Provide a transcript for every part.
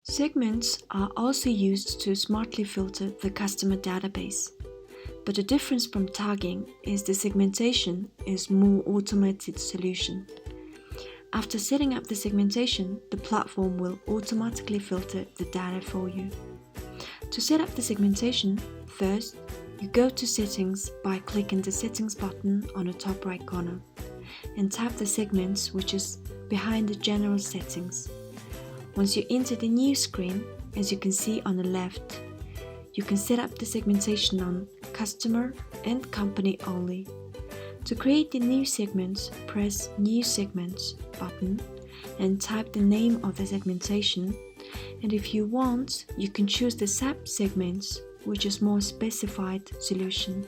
Segments are also used to smartly filter the customer database. But the difference from tagging is the segmentation is more automated solution. After setting up the segmentation, the platform will automatically filter the data for you. To set up the segmentation, first, you go to Settings by clicking the Settings button on the top right corner and tap the segments which is behind the General Settings. Once you enter the new screen, as you can see on the left, you can set up the segmentation on Customer and Company only. To create the new segments, press New Segments button and type the name of the segmentation, and if you want, you can choose the sub-segments, which is more specified solution.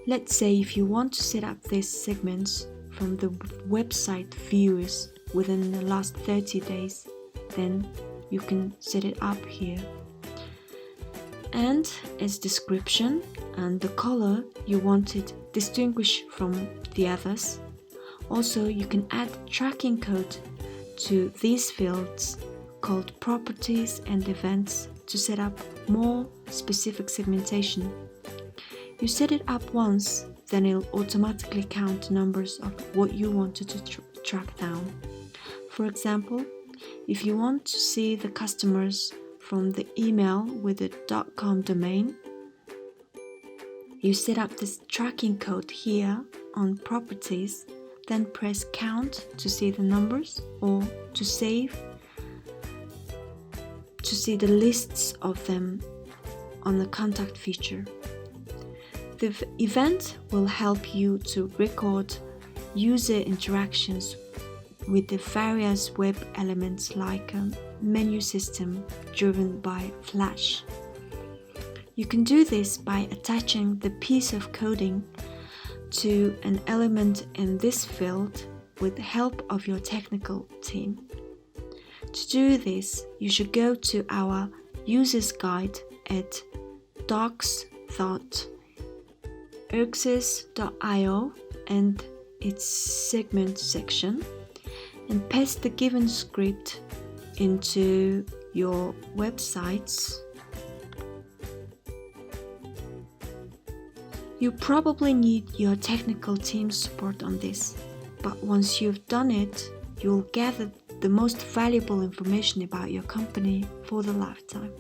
Let's say if you want to set up these segments from the website viewers within the last 30 days, then you can set it up here. And its description and the color you want it distinguished from the others. Also, you can add tracking code to these fields called properties and events to set up more specific segmentation. You set it up once, then it'll automatically count numbers of what you wanted to track down. For example, if you want to see the customers from the email with the .com domain, you set up this tracking code here on properties, then press count to see the numbers or to save to see the lists of them on the contact feature. The event will help you to record user interactions with the various web elements like a menu system driven by Flash. You can do this by attaching the piece of coding to an element in this field with the help of your technical team. To do this, you should go to our user's guide at docs.erxes.io and its segment section, and paste the given script into your websites. You probably need your technical team's support on this, but once you've done it, you'll gather the most valuable information about your company for the lifetime.